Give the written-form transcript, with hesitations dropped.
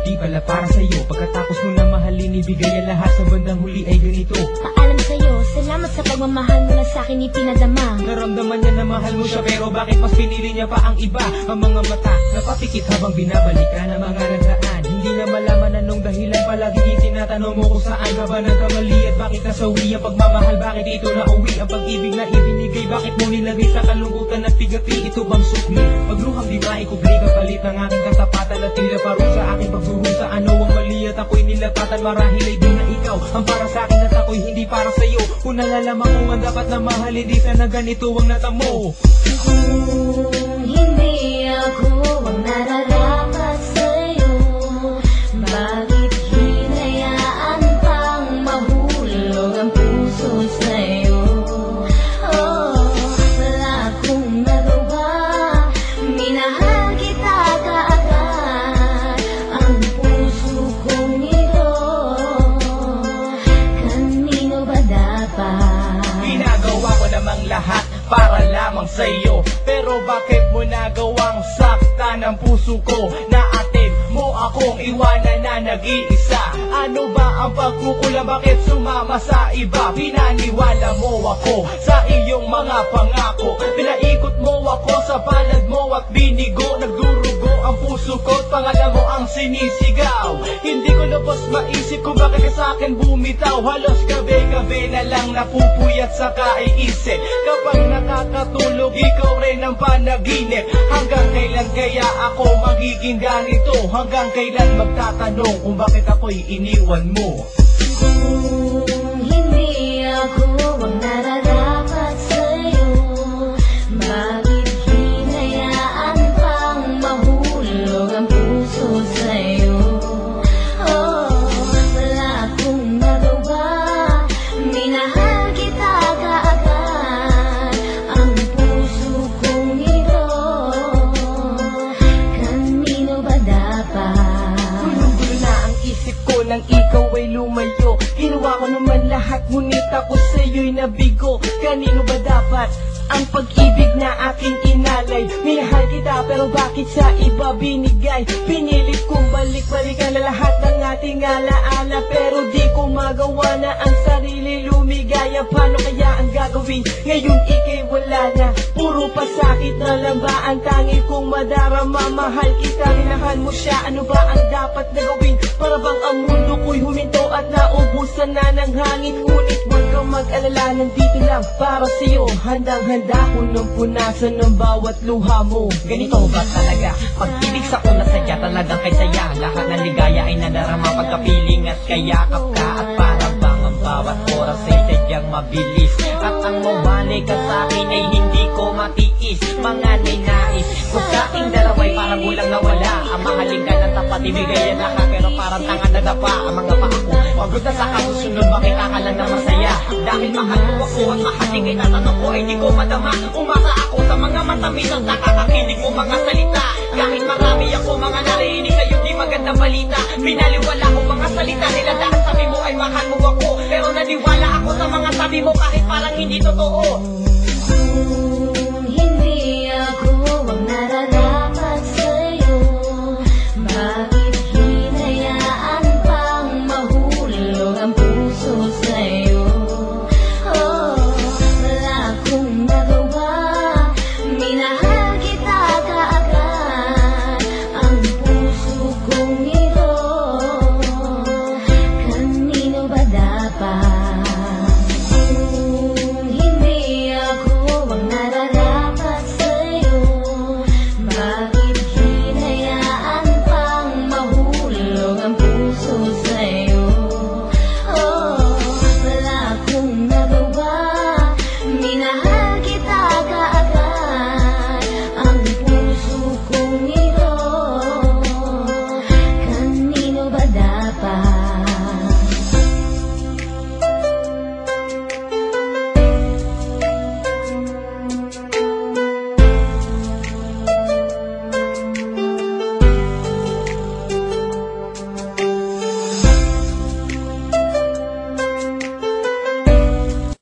Di pala para sa'yo, pagkatapos mo na mahalin, ibigay ang lahat, sa bandang huli ay ganito. Paalam sa'yo, salamat sa pagmamahal mo na sa'kin ipinadama. Naramdaman niya na mahal mo siya, pero bakit mas pinili niya pa ang iba? Ang mga mata napapikit habang binabalikan ang mga nagraan. Hindi na malaman anong dahilan, palagi itinatanong mo kung saan ka ba nagkamali at bakit nasawi ang pagmamahal, bakit ito nauwi ang pag-ibig na ibinigay, bakit mo nilagay sa kalungkutan at pigati, ito bang sukli? Pagluhang di maikubli kapalit ng aking katapatan at tila parang sa aking pagdurusa. Ano ang mali at ako'y nilapatan, marahil ay di na ikaw ang para sa akin at ako'y hindi para sa'yo. Kung nalalaman kung ang dapat na mahal, hindi sana ganito ang natamo. Kung hindi ako ang nararapat sa'yo, bakit hinayaan pang mahulog ang puso sa'yo? Oh, wala akong nagawa, minahal kita kaagad. Ang puso kong ito, kanino ba dapat? Ginagawa ko namang lahat para lamang sa'yo, pero bakit mo nagawang saktan ang puso ko? Naatid mo akong iwanan na nag-iisa. Ano ba ang pagkukulang, bakit sumama sa iba? Pinaniwala mo ako sa iyong mga pangako, pinaikot mo ako sa palad mo at binigo. Nagdurugo ang puso ko at pangalan mo ang sinisigaw. Hindi ko lubos maisip kung bakit ka sa'kin bumitaw. Halos gabi-gabi na lang napupuyat sa kaiisip. Kapag nakakatulog, ikaw rin ang panaginip. Hanggang kailan kaya ako magiging ganito? Hanggang kailan magtatanong kung bakit ako'y iniwan mo? Kung hindi ako ang nararapat sa'yo, bakit hinayaan pang mahulog ang puso sa'yo? Oh, wala akong nagawa, minahal kita kaagad. Ang puso kong ito, kanino ba dapat? Gulo-gulo na ang isip ko nang ikaw ay lumayo. Ginawa ko naman lahat, ngunit ako sa'yo'y nabigo. Kanino ba dapat ang pag-ibig na aking inalay? Minahal kita pero bakit sa iba binigay? Pinilit kong balik-balikan na lahat ng ating alaala, pero di ko magawa na ang sarili lumigaya. Paano kaya ang gagawin? Ngayon ika'y wala na, puro pasakit na lang ba ang tangi kong madarama? Mahal kita, minahan mo siya, ano ba ang dapat na gawin? Para bang ang mundo ko'y huminto at naubusan na ng hangin? Ngunit huwag kang mag-alala, nandito lang para sa'yo. Handang-handa ko nang punasan ng bawat luha mo. Ganito ba talaga? Pag-ibig sa una sadya talagang kay saya. Lahat ng ligaya ay nadarama pagkapiling at kayakap ka. At para bang ang bawat oras ay sadyang mabilis. At ang mawalay ka sa'kin ay hindi ko matiis. Mga ninais ko sa'king dalaway parang gulang nawala. Ang mahalin ka ng tapat, ibigayan na ka, pero parang tanga na dapa. Ang mga paa ko pagod na sa kasusunod, makita ka lang na masaya. Dahil mahal mo ako at mahaling kay tatanong ko ay di ko madama. Umasa ako sa mga matamis at nakakakinig mo mga salita. Kahit marami ako mga narinig sa'yo di magandang balita. Pinaliwala ko mga salita nila dahil sabi mo ay mahal mo ako, pero naniwala ako sa mga sabi mo kahit parang hindi totoo.